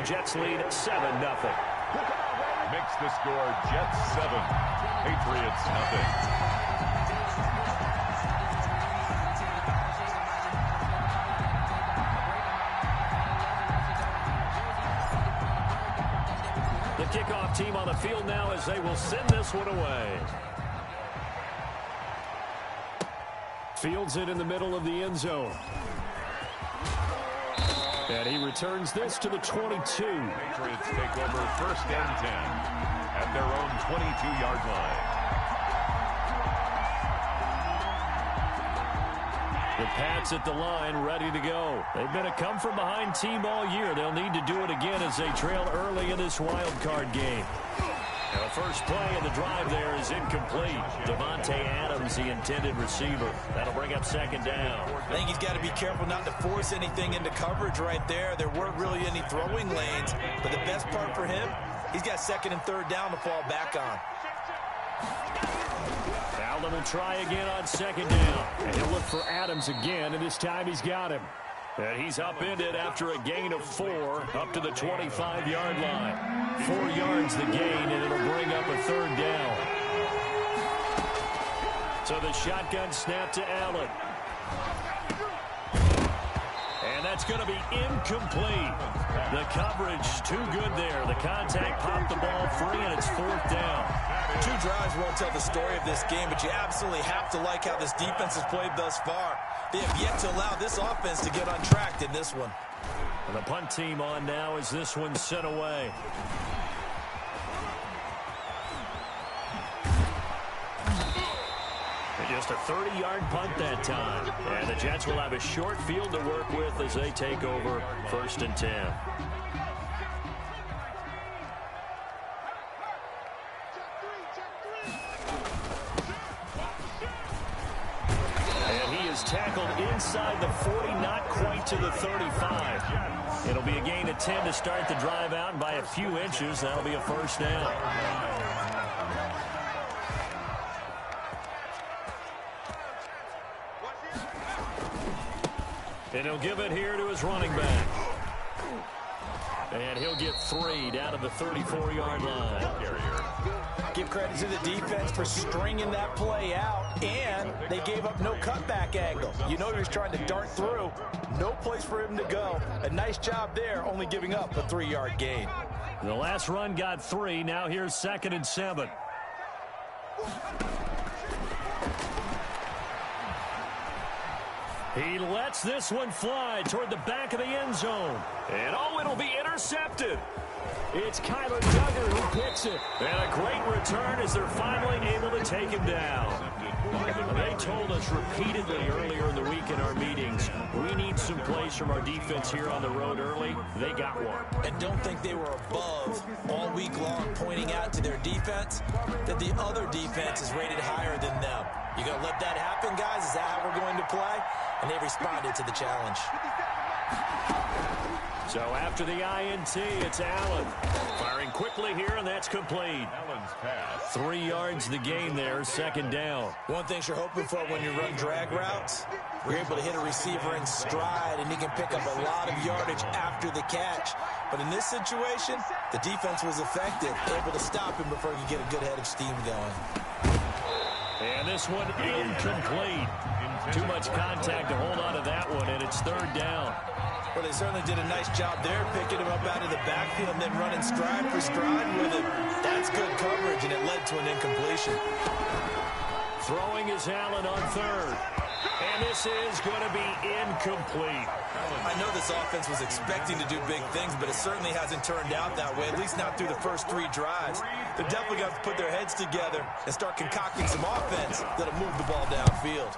Jets lead 7-0. Makes the score Jets 7, Patriots nothing. The kickoff team on the field now as they will send this one away. Fields it in the middle of the end zone. And he returns this to the 22. Patriots take over 1st and 10 at their own 22-yard line. The Pats at the line, ready to go. They've been a come-from-behind team all year. They'll need to do it again as they trail early in this wild card game. And the first play of the drive there is incomplete. Devontae Adams, the intended receiver. That'll bring up 2nd down. I think he's got to be careful not to force anything into coverage right there. There weren't really any throwing lanes. But the best part for him, he's got 2nd and 3rd down to fall back on. Allen will try again on 2nd down. And he'll look for Adams again, and this time he's got him. And he's upended after a gain of 4 up to the 25-yard line. 4 yards the gain, and it'll bring up a 3rd down. So the shotgun snap to Allen. And that's going to be incomplete. The coverage too good there. The contact popped the ball free, and it's 4th down. 2 drives won't tell the story of this game, but you absolutely have to like how this defense has played thus far. They have yet to allow this offense to get untracked in this one. And the punt team on now as this one's sent away. And just a 30-yard punt that time. And the Jets will have a short field to work with as they take over 1st and 10. Tackled inside the 40, not quite to the 35. It'll be a gain of 10 to start the drive out, and by a few inches, that'll be a 1st down. And he'll give it here to his running back. And he'll get 3 down to the 34-yard line. Give credit to the defense for stringing that play out, and they gave up no cutback angle. You know he was trying to dart through. No place for him to go. A nice job there, only giving up a 3-yard gain. The last run got 3. Now here's 2nd and 7. He lets this one fly toward the back of the end zone. And oh, it'll be intercepted. It's Kyler Duggar who picks it. And a great return as they're finally able to take him down. They told us repeatedly earlier in the week in our meetings, we need some plays from our defense here on the road early. They got one. And don't think they were above all week long, pointing out to their defense that the other defense is rated higher than them. You going to let that happen, guys? Is that how we're going to play? And they responded to the challenge. So after the INT, it's Allen. Firing quickly here, and that's complete. Allen's pass. 3 yards the gain there, 2nd down. One thing you're hoping for when you run drag routes, you're able to hit a receiver in stride, and he can pick up a lot of yardage after the catch. But in this situation, the defense was effective, able to stop him before he could get a good head of steam going. And this one incomplete. Too much contact to hold on to that one, and it's 3rd down. Well, they certainly did a nice job there, picking him up out of the backfield and then running stride for stride with him. That's good coverage, and it led to an incompletion. Throwing is Allen on 3rd. And this is going to be incomplete. I know this offense was expecting to do big things, but it certainly hasn't turned out that way, at least not through the first 3 drives. They're definitely going to put their heads together and start concocting some offense that'll move the ball downfield.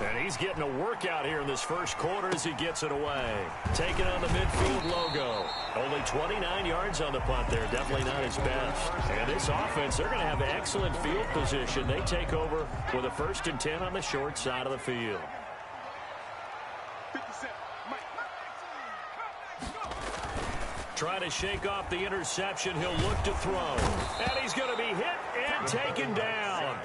And he's getting a workout here in this first quarter as he gets it away. Taking on the midfield logo. Only 29 yards on the punt there. Definitely not his best. And this offense, they're going to have excellent field position. They take over with a 1st and 10 on the short side of the field. Trying to shake off the interception. He'll look to throw. And he's going to be hit and taken down.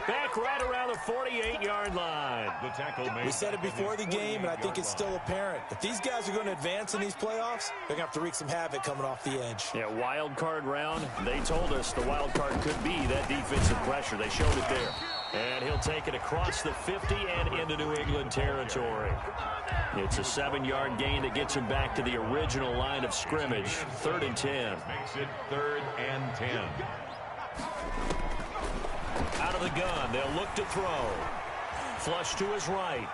Back right around the 48-yard line. The tackle made. We said it before the game, and I think it's still apparent. If these guys are going to advance in these playoffs, they're going to have to wreak some havoc coming off the edge. Yeah, wild card round. They told us the wild card could be that defensive pressure. They showed it there. And he'll take it across the 50 and into New England territory. It's a 7-yard gain that gets him back to the original line of scrimmage. 3rd and 10. Makes it 3rd and 10. Out of the gun, they'll look to throw. Flush to his right.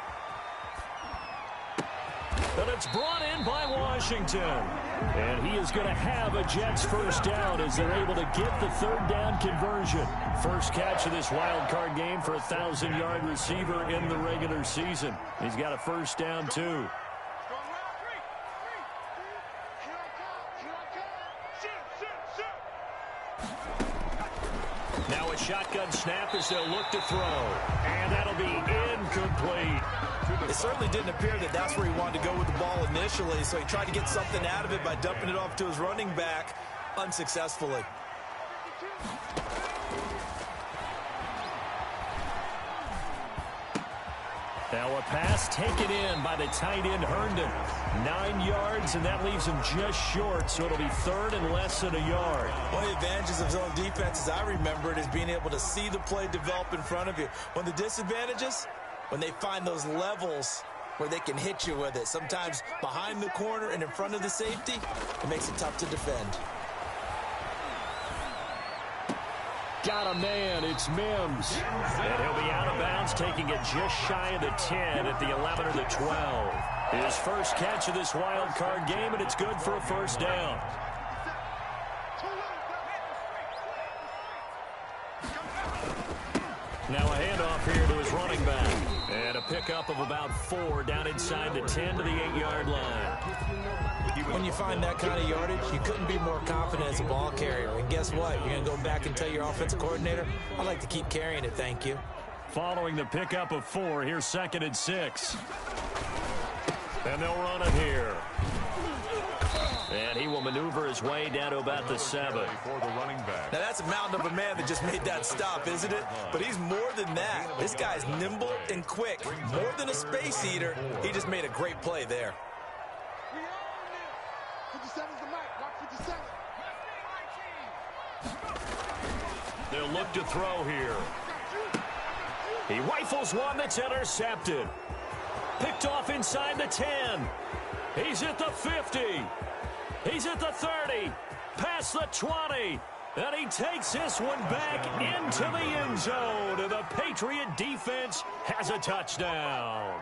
And it's brought in by Washington. And he is going to have a Jets first down as they're able to get the 3rd down conversion. First catch of this wild card game for a 1,000-yard receiver in the regular season. He's got a first down, too. Now a shotgun snap as they'll look to throw. And that'll be incomplete. It certainly didn't appear that that's where he wanted to go with the ball initially, so he tried to get something out of it by dumping it off to his running back unsuccessfully. Now a pass taken in by the tight end Herndon. 9 yards, and that leaves him just short, so it'll be 3rd and less than a yard. One of the advantages of zone defense, as I remember it, is being able to see the play develop in front of you. One of the disadvantages, when they find those levels where they can hit you with it, sometimes behind the corner and in front of the safety, it makes it tough to defend. Got a man, it's Mims. And he'll be out of bounds, taking it just shy of the 10 at the 11 or the 12. His first catch of this wild card game, and it's good for a first down. Now a handoff here to his running back. And a pickup of about 4 down inside the 10 to the 8-yard line. When you find that kind of yardage, you couldn't be more confident as a ball carrier. And guess what? You're going to go back and tell your offensive coordinator, I'd like to keep carrying it, thank you. Following the pickup of 4, here's 2nd and 6. And they'll run it here. And he will maneuver his way down to about the 7. Now that's a mountain of a man that just made that stop, isn't it? But he's more than that. This guy's nimble and quick. More than a space eater, he just made a great play there. They'll look to throw here. He rifles one that's intercepted. Picked off inside the 10. He's at the 50. He's at the 30. Past the 20. And he takes this one back into the end zone. And the Patriot defense has a touchdown.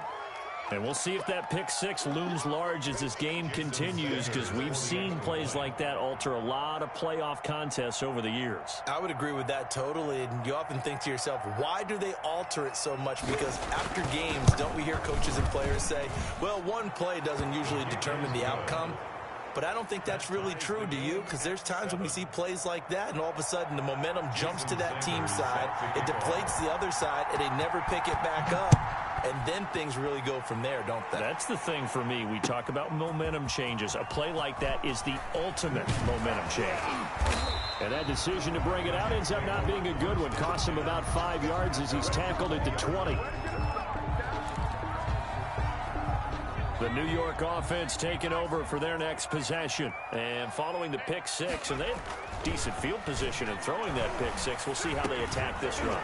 And we'll see if that pick 6 looms large as this game continues, because we've seen plays like that alter a lot of playoff contests over the years. I would agree with that totally. And you often think to yourself, why do they alter it so much? Because after games, don't we hear coaches and players say, well, one play doesn't usually determine the outcome? But I don't think that's really true, do you? Because there's times when we see plays like that, and all of a sudden the momentum jumps to that team side, it deflates the other side, and they never pick it back up. And then things really go from there, don't they? That's the thing for me. We talk about momentum changes. A play like that is the ultimate momentum change. And that decision to bring it out ends up not being a good one. Costs him about 5 yards as he's tackled at the 20. The New York offense taking over for their next possession. And following the pick 6, and they have decent field position in throwing that pick 6. We'll see how they attack this run.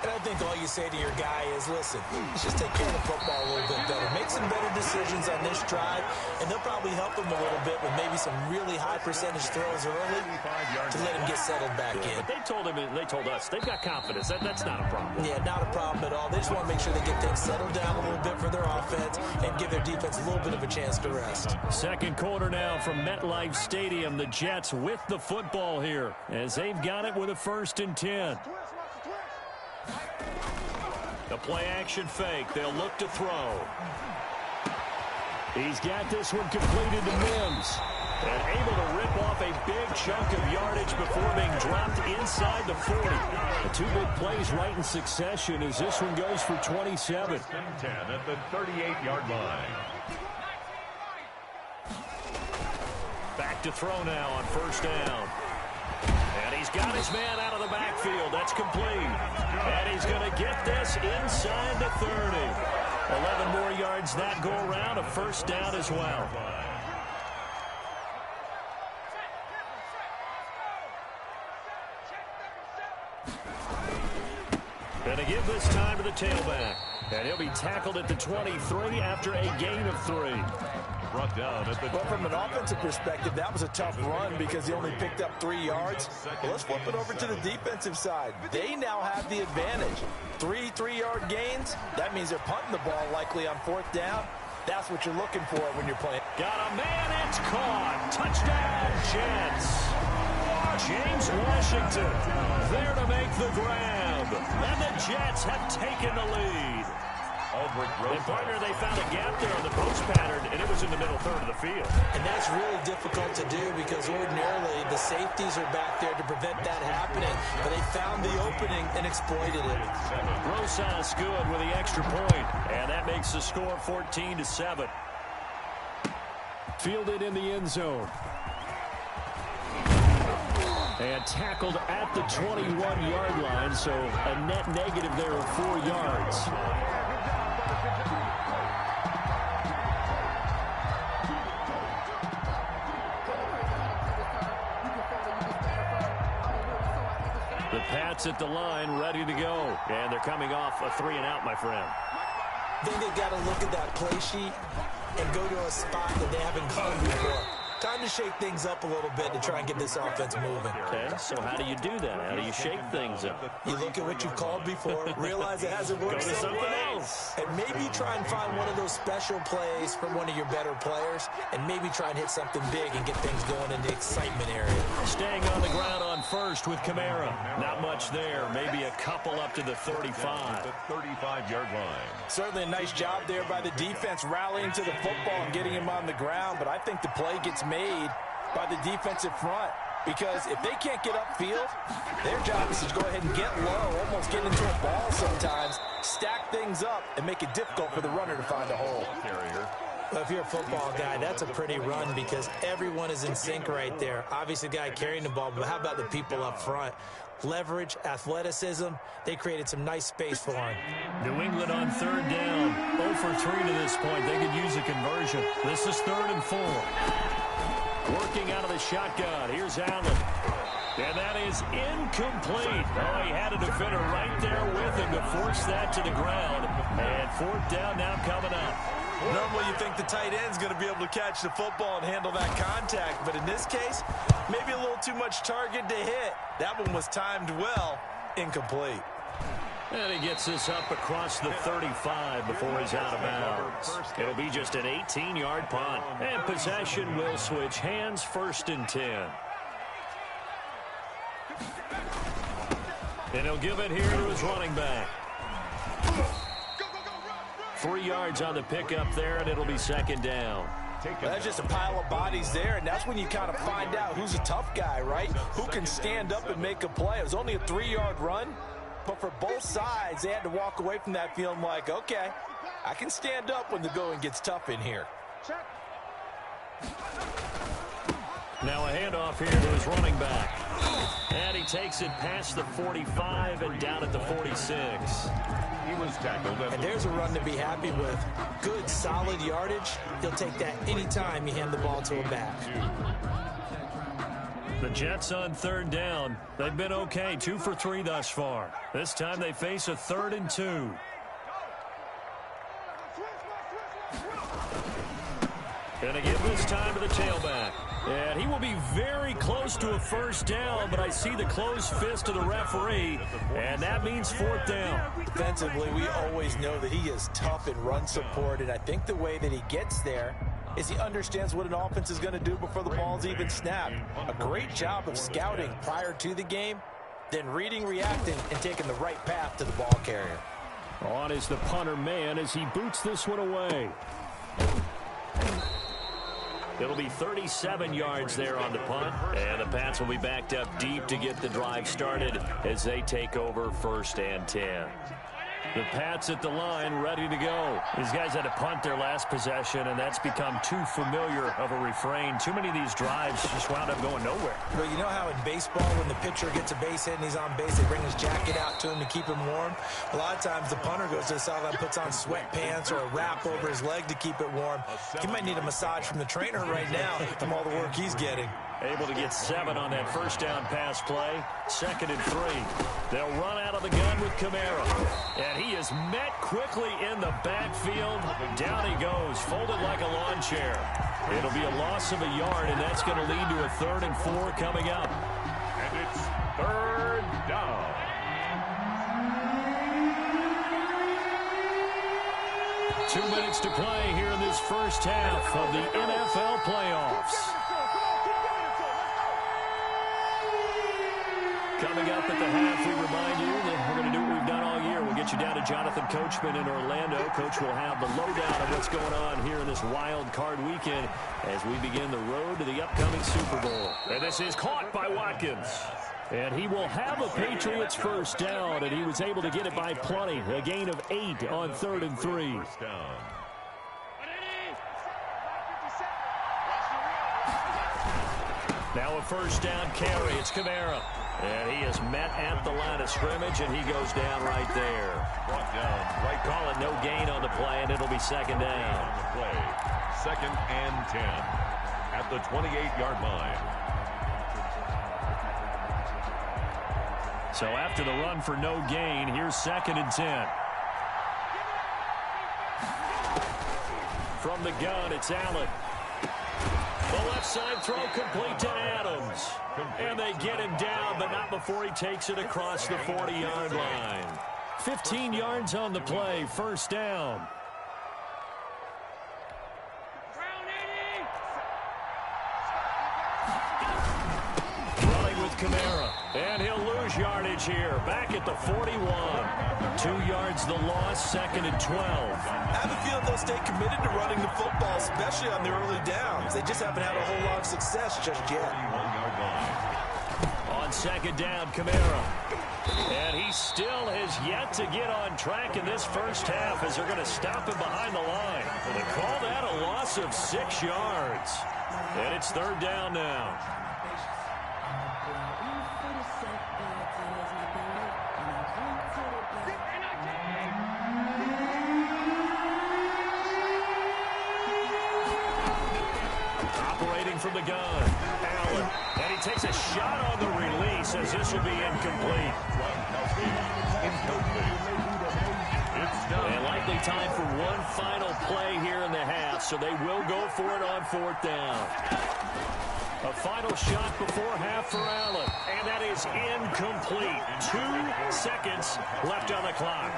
And I think all you say to your guy is, listen, let's just take care of the football a little bit better. Make some better decisions on this drive, and they'll probably help him a little bit with maybe some really high percentage throws early to let him get settled back in. But they told us, they've got confidence. That's not a problem. Yeah, not a problem at all. They just want to make sure they get things settled down a little bit for their offense and give their defense a little bit of a chance to rest. Second quarter now from MetLife Stadium. The Jets with the football here as they've got it with a 1st and 10. The play-action fake. They'll look to throw. He's got this one completed to Mims. And able to rip off a big chunk of yardage before being dropped inside the 40. The 2 big plays right in succession as this one goes for 27. 10 at the 38-yard line. Back to throw now on 1st down. And he's got his man out of the backfield. That's complete. And he's going to get this inside the 30. 11 more yards that go around, a first down as well. Going to give this time to the tailback. And he'll be tackled at the 23 after a gain of 3. Brought down at the... Well, from an offensive perspective, that was a tough run because he only picked up 3 yards. Well, let's flip it over to the defensive side. They now have the advantage. 3 3-yard gains. That means they're punting the ball likely on 4th down. That's what you're looking for when you're playing. Got a man, it's caught. Touchdown, Jets. James Washington there to make the grab. And the Jets have taken the lead. And partner, they found a gap there on the post pattern, and it was in the middle third of the field. And that's really difficult to do because ordinarily the safeties are back there to prevent that happening. But they found the opening and exploited it. Rosas good with the extra point, and that makes the score 14-7. Fielded in the end zone. And tackled at the 21-yard line, so a net negative there of 4 yards. The Pats at the line, ready to go. And they're coming off a 3-and-out, my friend. I think they've got to look at that play sheet and go to a spot that they haven't gone before. Time to shake things up a little bit to try and get this offense moving. Okay, so how do you do that? How do you shake things up? You look at what you've called before, realize it hasn't worked Go to so something well, else. and maybe try and find one of those special plays from one of your better players, and maybe try and hit something big and get things going in the excitement area. Staying on the ground on first with Kamara. Not much there. Maybe a couple up to the 35. The 35-yard line. Certainly a nice job there by the defense rallying to the football and getting him on the ground, but I think the play gets made by the defensive front because if they can't get upfield, their job is to go ahead and get low, almost get into a ball sometimes, stack things up, and make it difficult for the runner to find a hole. Well, if you're a football guy, that's a pretty run because everyone is in sync right there. Obviously, the guy carrying the ball, but how about the people up front? Leverage, athleticism, they created some nice space for him. New England on 3rd down. 0 for 3 to this point. They could use a conversion. This is 3rd and 4. Working out of the shotgun. Here's Allen. And that is incomplete. Oh, he had a defender right there with him to force that to the ground. And 4th down now coming up. Normally you think the tight end's going to be able to catch the football and handle that contact, but in this case, maybe a little too much target to hit. That one was timed well, incomplete. And he gets this up across the 35 before he's out of bounds. It'll be just an 18-yard punt. And possession will switch hands, 1st and 10. And he'll give it here to his running back. 3 yards on the pickup there, and it'll be 2nd down. That's just a pile of bodies there, and that's when you kind of find out who's a tough guy, right? Who can stand up and make a play. It was only a 3-yard run, but for both sides, they had to walk away from that feeling like, okay, I can stand up when the going gets tough in here. Now a handoff here to his running back. And he takes it past the 45 and down at the 46. He was tackled. And there's a run to be happy with. Good, solid yardage. He'll take that anytime you hand the ball to him back. The Jets on 3rd down. They've been okay, 2 for 3 thus far. This time they face a 3rd and 2. Gonna give this time to the tailback. And he will be very close to a 1st down, but I see the closed fist of the referee, and that means 4th down. Defensively, we always know that he is tough in run support, and I think the way that he gets there is he understands what an offense is going to do before the ball's even snapped. A great job of scouting prior to the game, then reading, reacting, and taking the right path to the ball carrier. On is the punter man as he boots this one away. It'll be 37 yards there on the punt, and the Pats will be backed up deep to get the drive started as they take over 1st and 10. The Pats at the line, ready to go. These guys had to punt their last possession, and that's become too familiar of a refrain. Too many of these drives just wound up going nowhere. Well, you know how in baseball, when the pitcher gets a base hit and he's on base, they bring his jacket out to him to keep him warm? A lot of times the punter goes to the sideline, puts on sweatpants or a wrap over his leg to keep it warm. He might need a massage from the trainer right now from all the work he's getting. Able to get 7 on that first down pass play. 2nd and 3. They'll run out of the gun with Kamara. And he is met quickly in the backfield. Down he goes, folded like a lawn chair. It'll be a loss of a yard, and that's going to lead to a 3rd and 4 coming up. And it's 3rd down. Two minutes to play here in this first half of the NFL playoffs. Coming up at the half, we remind you that we're going to do what we've done all year. We'll get you down to Jonathan Coachman in Orlando. Coach will have the lowdown of what's going on here in this wild card weekend as we begin the road to the upcoming Super Bowl. And this is caught by Watkins. And he will have a Patriots first down, and he was able to get it by plenty. A gain of 8 on 3rd and 3. First down. Now a first down carry. It's Kamara. And he is met at the line of scrimmage, and he goes down right there. Brought down right. Call it no gain on the play, and it'll be 2nd down. On the play. 2nd and 10 at the 28-yard line. So after the run for no gain, here's 2nd and 10. From the gun, it's Allen. The left side throw complete to Adams. And they get him down, but not before he takes it across the 40-yard line. 15 yards on the play, first down. Running with Kamara. And he'll lose yardage here. Back at the 41. 2 yards the loss, 2nd and 12. I have a feeling they'll stay committed to running the football, especially on the early downs. They just haven't had a whole lot of success just yet. 41-yard line. On 2nd down, Kamara. And he still has yet to get on track in this first half as they're going to stop him behind the line. They call that a loss of 6 yards. And it's 3rd down now. From the gun, Allen, and he takes a shot on the release as this will be incomplete. And likely time for one final play here in the half, so they will go for it on 4th down. A final shot before half for Allen, and that is incomplete. 2 seconds left on the clock.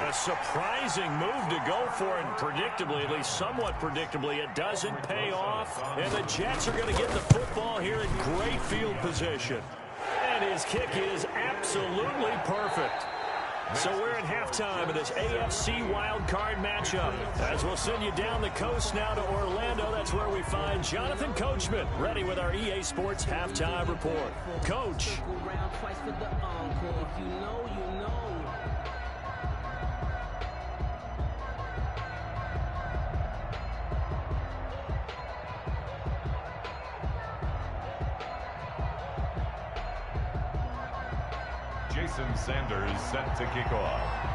A surprising move to go for it, and predictably, at least somewhat predictably, it doesn't pay off. And the Jets are going to get the football here in great field position. And his kick is absolutely perfect. So we're at halftime of this AFC wildcard matchup. As we'll send you down the coast now to Orlando, that's where we find Jonathan Coachman, ready with our EA Sports halftime report. Coach. Jason Sanders set to kick off.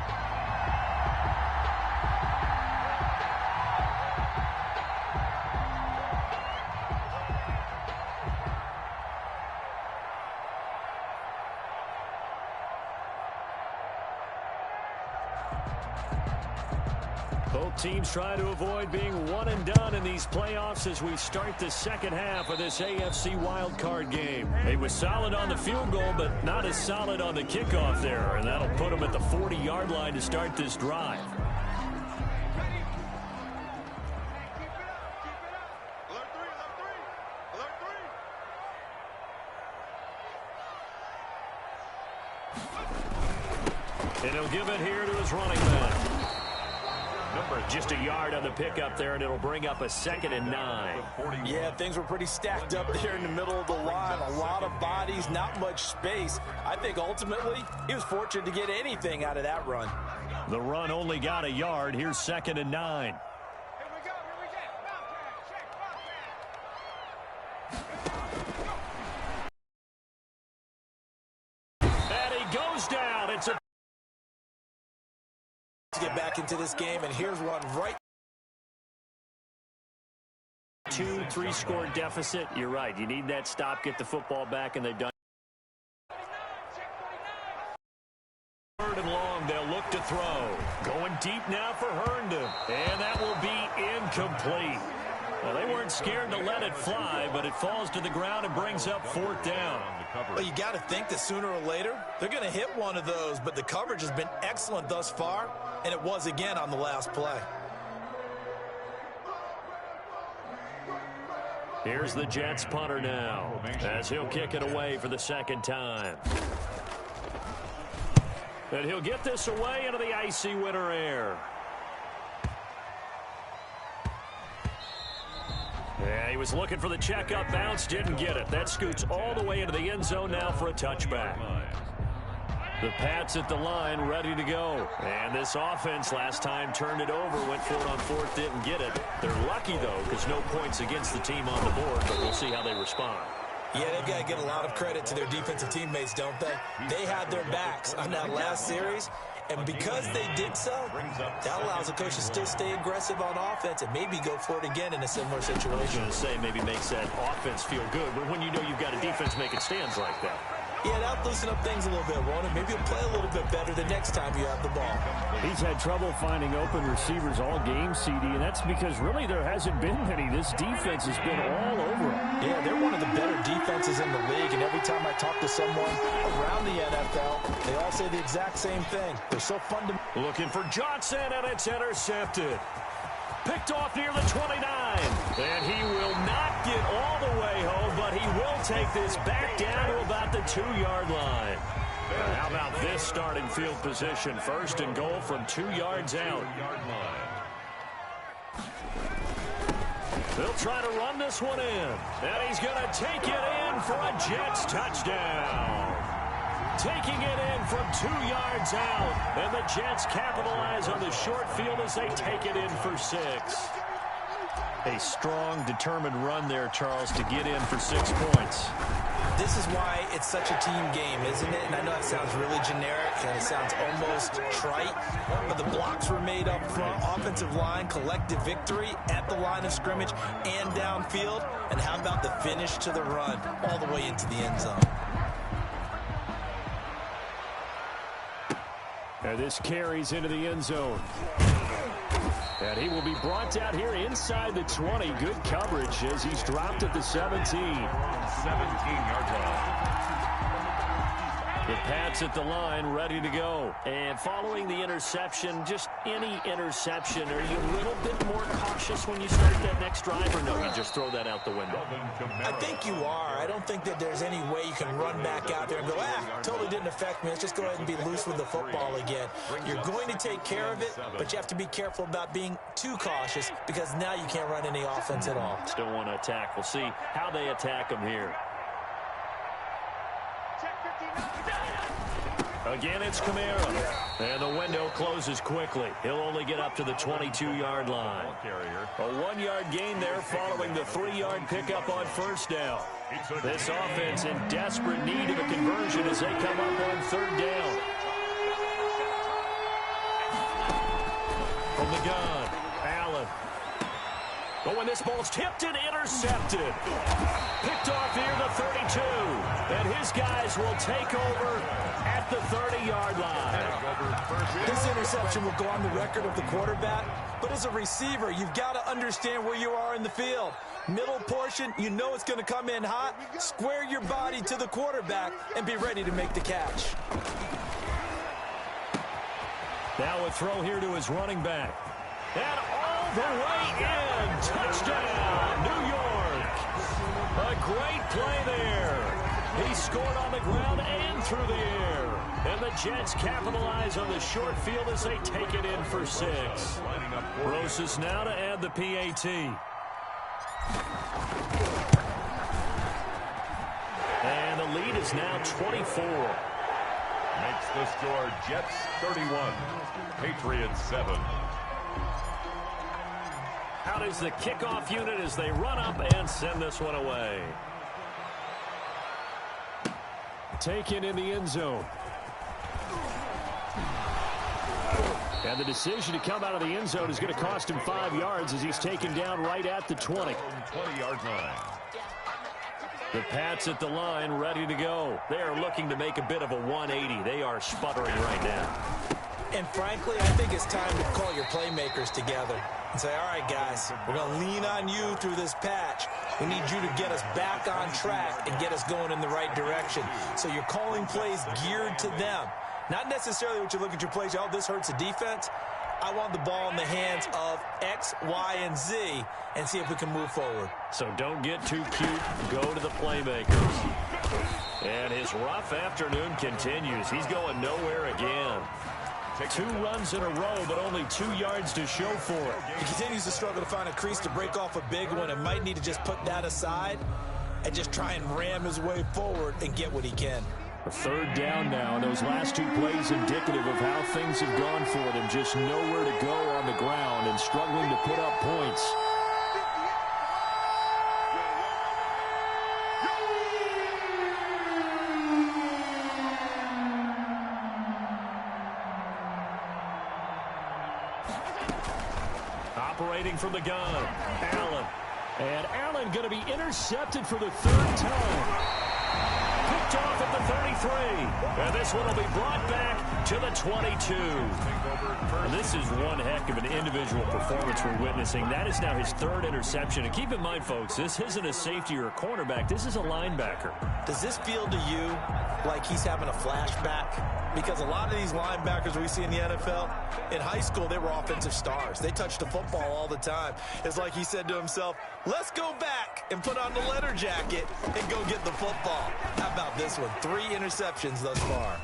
Both teams try to avoid being one and done in these playoffs as we start the second half of this AFC wildcard game. He was solid on the field goal, but not as solid on the kickoff there, and that'll put him at the 40-yard line to start this drive. And he'll give it here to his running back. Just a yard on the pickup there, and it'll bring up a 2nd and 9. Yeah, things were pretty stacked up there in the middle of the line. A lot of bodies, not much space. I think ultimately he was fortunate to get anything out of that run. The run only got a yard. Here's 2nd and 9. And he goes down. It's a to get back into this game, and here's one right. 2-3 score deficit. You're right. You need that stop, get the football back, and they've done. 3rd and long, they'll look to throw. Going deep now for Herndon, and that will be incomplete. Well, they weren't scared to let it fly, but it falls to the ground and brings up 4th down. Well, you got to think that sooner or later they're going to hit one of those, but the coverage has been excellent thus far, and it was again on the last play. Here's the Jets punter now, as he'll kick it away for the 2nd time. And he'll get this away into the icy winter air. Yeah, he was looking for the checkup bounce, didn't get it. That scoots all the way into the end zone now for a touchback. The Pats at the line, ready to go. And this offense last time turned it over, went for it on 4th, didn't get it. They're lucky, though, because no points against the team on the board, but we'll see how they respond. Yeah, they've got to get a lot of credit to their defensive teammates, don't they? They had their backs on that last series, and because they did so, that allows the coach to still stay aggressive on offense and maybe go for it again in a similar situation. I was going to say maybe makes that offense feel good, but when you know you've got a defense making stands like that. Yeah, that'll loosen up things a little bit, won't it? Maybe he'll play a little bit better the next time you have the ball. He's had trouble finding open receivers all game, CD, and that's because really there hasn't been many. This defense has been all over him. Yeah, they're one of the better defenses in the league, and every time I talk to someone around the NFL, they all say the exact same thing. They're so fun to... Looking for Johnson, and it's intercepted. Picked off near the 29. And he will not get all the way home, but he will take this back down to about the 2-yard line. How about this starting field position? 1st and goal from 2 yards out. They'll try to run this one in. And he's going to take it in for a Jets touchdown. Taking it in from 2 yards out. And the Jets capitalize on the short field as they take it in for 6. A strong, determined run there, Charles, to get in for 6 points. This is why it's such a team game, isn't it? And I know it sounds really generic and it sounds almost trite, but the blocks were made up front, offensive line, collective victory at the line of scrimmage and downfield. And how about the finish to the run all the way into the end zone? And this carries into the end zone. And he will be brought down here inside the 20. Good coverage as he's dropped at the 17. 17-yard line. The Pats at the line, ready to go. And following the interception, just any interception, are you a little bit more cautious when you start that next drive, or no, you just throw that out the window? I think you are. I don't think that there's any way you can run back out there and go, totally didn't affect me. Let's just go ahead and be loose with the football again. You're going to take care of it, but you have to be careful about being too cautious because now you can't run any offense at all. Still want to attack. We'll see how they attack them here. Again, it's Kamara. And the window closes quickly. He'll only get up to the 22-yard line. A 1-yard gain there following the 3-yard pickup on 1st down. This offense in desperate need of a conversion as they come up on 3rd down. From the gun, Allen. Oh, and this ball's tipped and intercepted. Picked off near the 32. And his guys will take over at the 30-yard line. This interception will go on the record of the quarterback, but as a receiver, you've got to understand where you are in the field. Middle portion, you know it's going to come in hot. Square your body to the quarterback and be ready to make the catch. Now a throw here to his running back. And all the way in. Touchdown, New York. A great play there. He scored on the ground and through the air. And the Jets capitalize on the short field as they take it in for 6. Rosas now to add the PAT. And the lead is now 24. Makes the score Jets 31, Patriots 7. Out is the kickoff unit as they run up and send this one away. Taken in the end zone. And the decision to come out of the end zone is going to cost him 5 yards as he's taken down right at the 20. 20-yard line. The Pats at the line, ready to go. They are looking to make a bit of a 180. They are sputtering right now. And frankly, I think it's time to call your playmakers together and say, all right, guys, we're going to lean on you through this patch. We need you to get us back on track and get us going in the right direction. So you're calling plays geared to them. Not necessarily what you look at your plays, oh, this hurts the defense. I want the ball in the hands of X, Y, and Z and see if we can move forward. So don't get too cute. Go to the playmakers. And his rough afternoon continues. He's going nowhere again. 2 runs in a row, but only 2 yards to show for it. He continues to struggle to find a crease to break off a big one and might need to just put that aside and just try and ram his way forward and get what he can. A 3rd down now, and those last 2 plays indicative of how things have gone for them. Just nowhere to go on the ground and struggling to put up points. Operating from the gun, Allen. And Allen going to be intercepted for the 3rd time. Picked off at the 33. And this one will be brought back to the 22. And this is one heck of an individual performance we're witnessing. That is now his 3rd interception. And keep in mind, folks, this isn't a safety or a cornerback. This is a linebacker. Does this feel to you like he's having a flashback? Because a lot of these linebackers we see in the NFL, in high school, they were offensive stars. They touched the football all the time. It's like he said to himself, let's go back and put on the letter jacket and go get the football. How about this one? 3 interceptions thus far.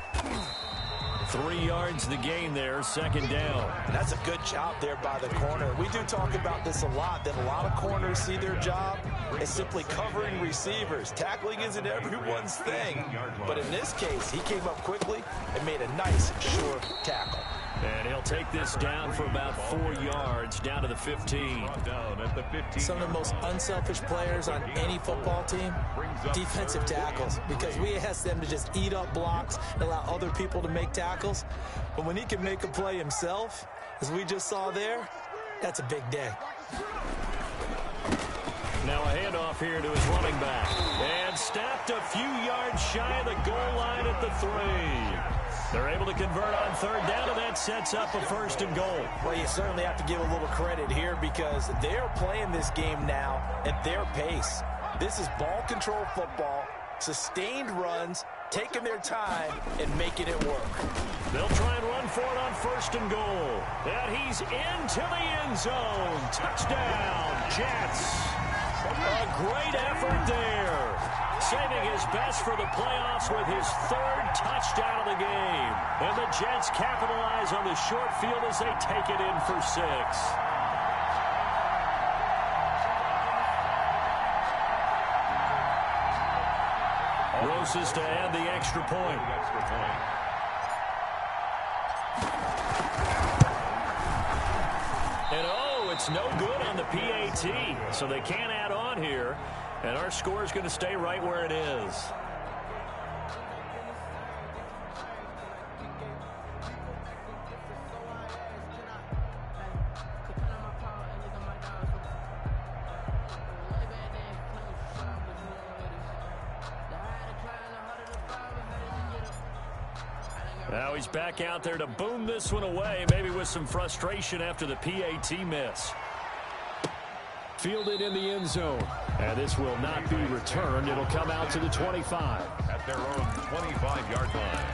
3 yards the gain there, 2nd down. And that's a good job there by the corner. We do talk about this a lot, that a lot of corners see their job as simply covering receivers. Tackling isn't everyone's thing. But in this case, he came up quickly and made a nice, short tackle. And he'll take this down for about 4 yards, down to the 15. Some of the most unselfish players on any football team, defensive tackles, because we ask them to just eat up blocks and allow other people to make tackles. But when he can make a play himself, as we just saw there, that's a big day. Now a handoff here to his running back. And snapped a few yards shy of the goal line at the 3. They're able to convert on 3rd down, and that sets up a 1st and goal. Well, you certainly have to give a little credit here because they're playing this game now at their pace. This is ball control football, sustained runs, taking their time, and making it work. They'll try and run for it on 1st and goal. And he's into the end zone. Touchdown, Jets. A great effort there. Saving his best for the playoffs with his 3rd touchdown of the game. And the Jets capitalize on the short field as they take it in for 6. Rosas to add the extra point. And oh, it's no good on the PAT. So they can't add on here. And our score is going to stay right where it is. Now he's back out there to boom this one away, maybe with some frustration after the PAT miss. Fielded in the end zone. And this will not be returned. It'll come out to the 25. At their own 25-yard line.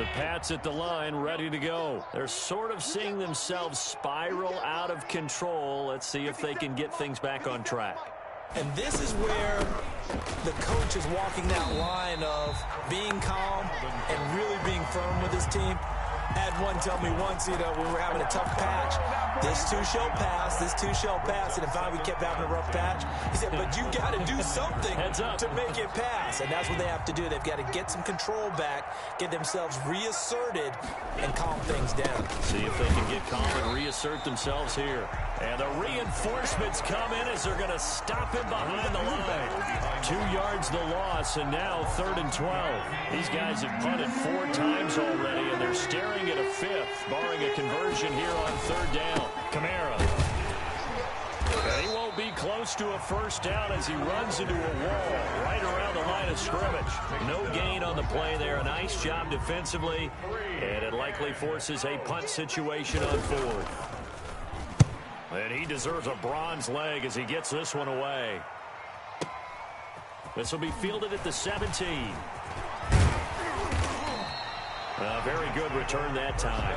The Pats at the line, ready to go. They're sort of seeing themselves spiral out of control. Let's see if they can get things back on track. And this is where the coach is walking that line of being calm and really being firm with his team. I had one tell me once, when we were having a tough patch, this too shall pass, this too shall pass. And if we kept having a rough patch, he said, but you got to do something to make it pass. And that's what they have to do. They've got to get some control back, get themselves reasserted, and calm things down. See if they can get calm and reassert themselves here. And the reinforcements come in as they're going to stop him behind the line. 2 yards the loss, and now 3rd and 12. These guys have punted 4 times already, and they're staring at a 5th, barring a conversion here on 3rd down. Kamara. And he won't be close to a first down as he runs into a wall right around the line of scrimmage. No gain on the play there. A nice job defensively, and it likely forces a punt situation on 4th. And he deserves a bronze leg as he gets this one away. This will be fielded at the 17. A very good return that time.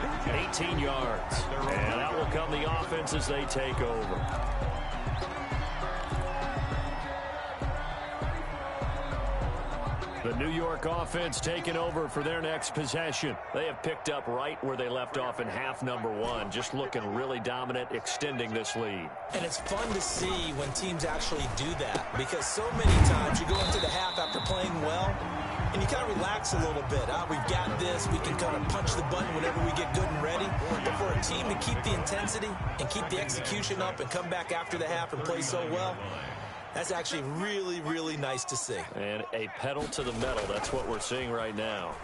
18 yards. And out will come the offense as they take over. The New York offense taking over for their next possession. They have picked up right where they left off in half number 1. Just looking really dominant, extending this lead. And it's fun to see when teams actually do that, because so many times you go into the half after playing well, and you kind of relax a little bit. We've got this. We can kind of punch the button whenever we get good and ready. But for a team to keep the intensity and keep the execution up and come back after the half and play so well, that's actually really, really nice to see. And a pedal to the metal. That's what we're seeing right now.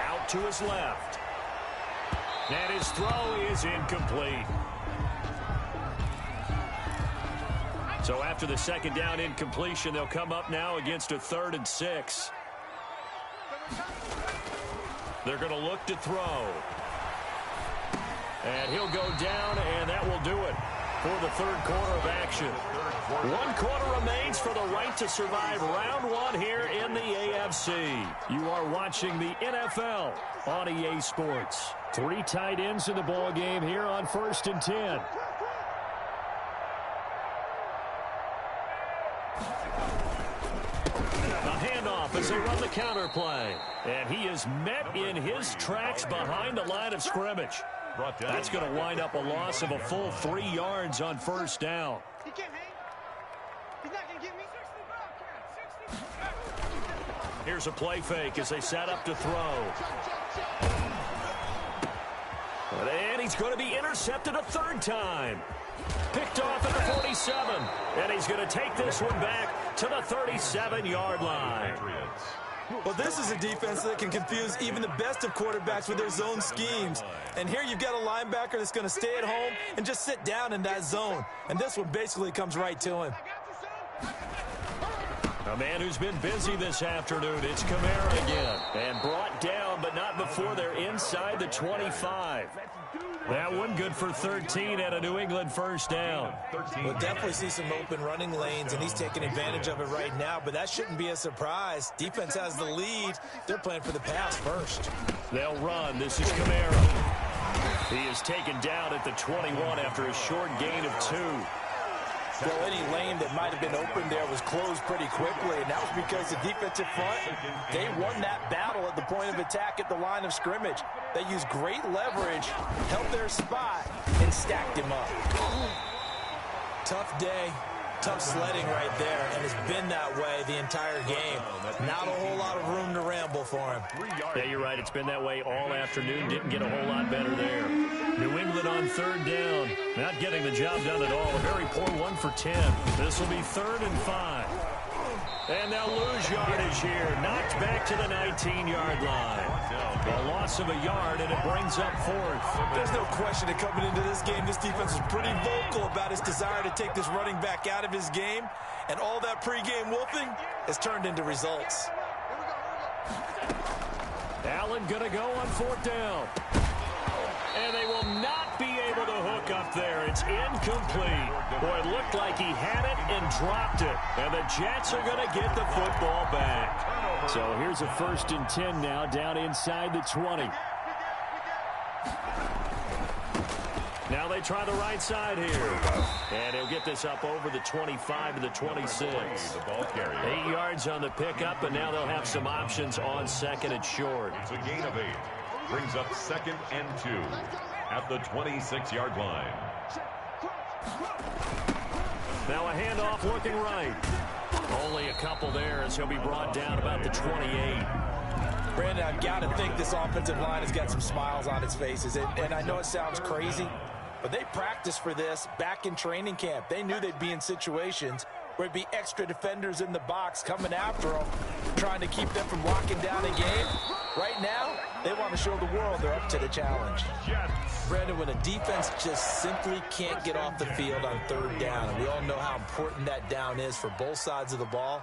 Out to his left. And his throw is incomplete. So after the second down incompletion, they'll come up now against a 3rd and 6. They're going to look to throw. And he'll go down, and that will do it for the 3rd quarter of action. 1 quarter remains for the right to survive round 1 here in the AFC. You are watching the NFL on EA Sports. 3 tight ends in the ball game here on 1st and 10. As they run the counter play. And he is met in his tracks behind the line of scrimmage. That's going to wind up a loss of a full 3 yards on 1st down. He can't hang. He's not going to get me. Here's a play fake as they set up to throw. And he's going to be intercepted a 3rd time. Picked off at the 47. And he's going to take this one back to the 37-yard line. Well, this is a defense that can confuse even the best of quarterbacks with their zone schemes. And here you've got a linebacker that's going to stay at home and just sit down in that zone. And this one basically comes right to him. A man who's been busy this afternoon. It's Kamara again. And brought down, but not before they're inside the 25. That one good for 13 at a New England first down. We'll definitely see some open running lanes, and he's taking advantage of it right now, but that shouldn't be a surprise. Defense has the lead. They're playing for the pass first. They'll run. This is Kamara. He is taken down at the 21 after a short gain of 2. Well, any lane that might have been open there was closed pretty quickly, and that was because the defensive front, they won that battle at the point of attack at the line of scrimmage. They used great leverage, held their spot, and stacked him up. Tough day, tough sledding right there, and it's been that way the entire game. Not a whole lot of room to ramble for him. Yeah, you're right. It's been that way all afternoon. Didn't get a whole lot better there. New England on 3rd down. Not getting the job done at all. A very poor 1 for 10. This will be 3rd and 5. And they'll lose yardage here. Knocked back to the 19-yard line. A loss of a yard, and it brings up 4th. There's no question that coming into this game, this defense is pretty vocal about its desire to take this running back out of his game. And all that pregame wolfing has turned into results. Allen going to go on 4th down. And they will not be able to hook up there. It's incomplete. Boy, it looked like he had it and dropped it. And the Jets are going to get the football back. So here's a 1st and 10 now, down inside the 20. Now they try the right side here. And he'll get this up over the 25 to the 26. The ball carrier. 8 yards on the pickup, and now they'll have some options on 2nd and short. It's a gain of 8. Brings up 2nd and 2 at the 26-yard line. Now a handoff looking right. Only a couple there as he'll be brought down about the 28. Brandon, I've got to think this offensive line has got some smiles on its faces. And I know it sounds crazy, but they practiced for this back in training camp. They knew they'd be in situations where it'd be extra defenders in the box coming after them, trying to keep them from locking down a game. Right now, they want to show the world they're up to the challenge. Brandon, when a defense just simply can't get off the field on 3rd down, and we all know how important that down is for both sides of the ball,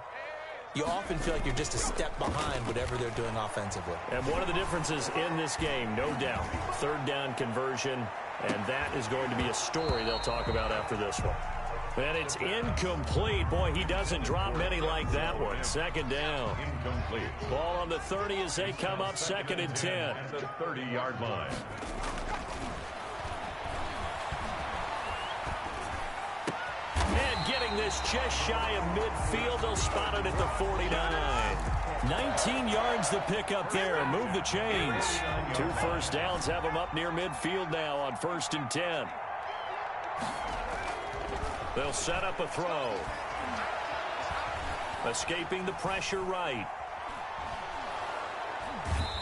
you often feel like you're just a step behind whatever they're doing offensively. And one of the differences in this game, no doubt, 3rd down conversion, and that is going to be a story they'll talk about after this one. And it's incomplete. Boy, he doesn't drop many like that one. 2nd down. Incomplete. Ball on the 30 as they come up 2nd and 10. At the 30-yard line. And getting this just shy of midfield, they'll spot it at the 49. 19 yards to pick up there. Move the chains. 2 first downs have them up near midfield now on 1st and 10. They'll set up a throw. Escaping the pressure right.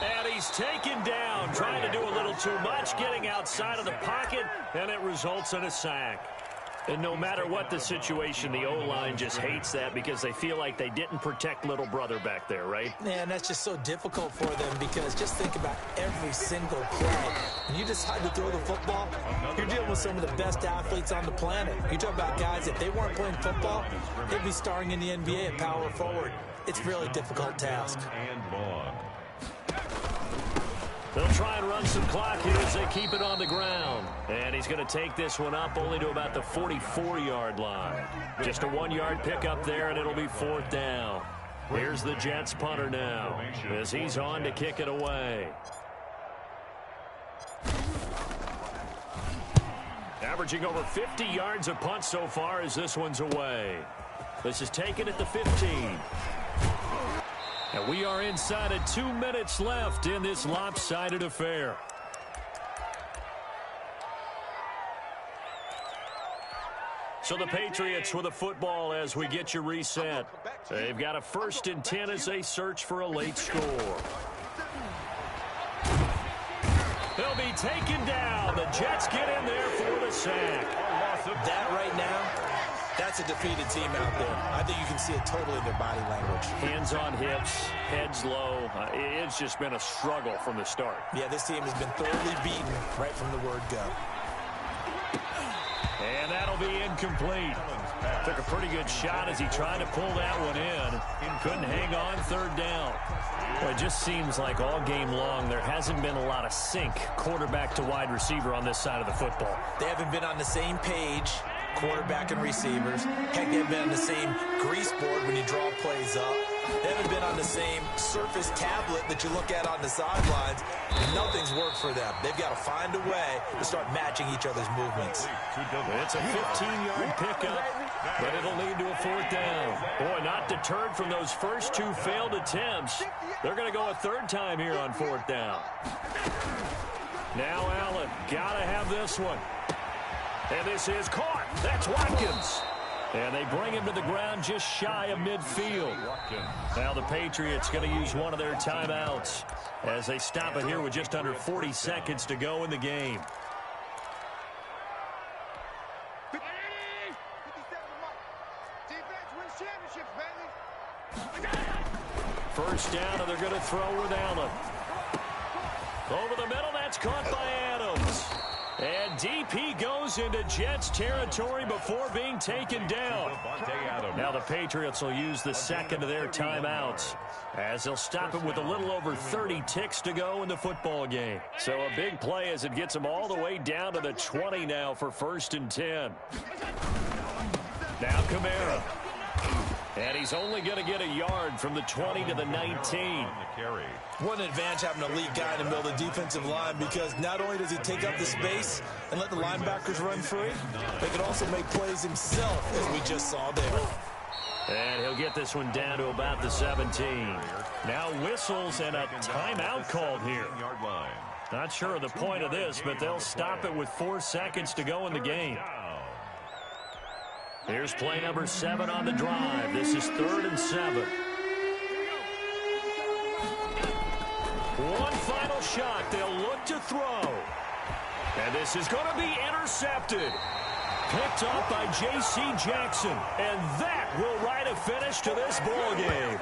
And he's taken down, trying to do a little too much, getting outside of the pocket, and it results in a sack. And no matter what the situation, the O-line just hates that because they feel like they didn't protect little brother back there, right? Man, that's just so difficult for them because just think about every single play. When you decide to throw the football, you're dealing with some of the best athletes on the planet. You talk about guys, if they weren't playing football, they'd be starring in the NBA at power forward. It's a really difficult task. And long. They'll try and run some clock here as they keep it on the ground. And he's going to take this one up only to about the 44-yard line. Just a 1-yard pickup there, and it'll be 4th down. Here's the Jets punter now as he's on to kick it away. Averaging over 50 yards a punt so far as this one's away. This is taken at the 15. And we are inside of 2 minutes left in this lopsided affair. So the Patriots with a football as we get you reset. They've got a 1st and 10 as they search for a late score. They'll be taken down. The Jets get in there for the sack. That right now, that's a defeated team out there. I think you can see it totally in their body language. Hands on hips, heads low. It's just been a struggle from the start. Yeah, this team has been thoroughly beaten right from the word go. And that'll be incomplete. Took a pretty good shot as he tried to pull that one in. Couldn't hang on 3rd down. Well, it just seems like all game long there hasn't been a lot of sync quarterback to wide receiver on this side of the football. They haven't been on the same page, quarterback and receivers. Heck, they've been on the same grease board when you draw plays up. They haven't been on the same surface tablet that you look at on the sidelines. Nothing's worked for them. They've got to find a way to start matching each other's movements. It's a 15-yard pickup, but it'll lead to a 4th down. Boy, not deterred from those first 2 failed attempts. They're going to go a 3rd time here on 4th down. Now Allen, got to have this one. And this is caught. That's Watkins. And they bring him to the ground just shy of midfield. Now the Patriots going to use one of their timeouts as they stop it here with just under 40 seconds to go in the game. First down, and they're going to throw with Allen. Over the middle, that's caught by Adams. And deep he goes into Jets territory before being taken down. Now the Patriots will use the second of their timeouts as they'll stop it with a little over 30 ticks to go in the football game. So a big play as it gets them all the way down to the 20 now for 1st and 10. Now Kamara. And he's only going to get a yard from the 20 to the 19. What an advantage having a lead guy in the middle of the defensive line, because not only does he take up the space and let the linebackers run free, they can also make plays himself, as we just saw there. And he'll get this one down to about the 17. Now whistles and a timeout called here. Not sure of the point of this, but they'll stop it with 4 seconds to go in the game. Here's play number 7 on the drive. This is 3rd and 7. One final shot. They'll look to throw. And this is going to be intercepted. Picked up by J.C. Jackson. And that will write a finish to this ball game.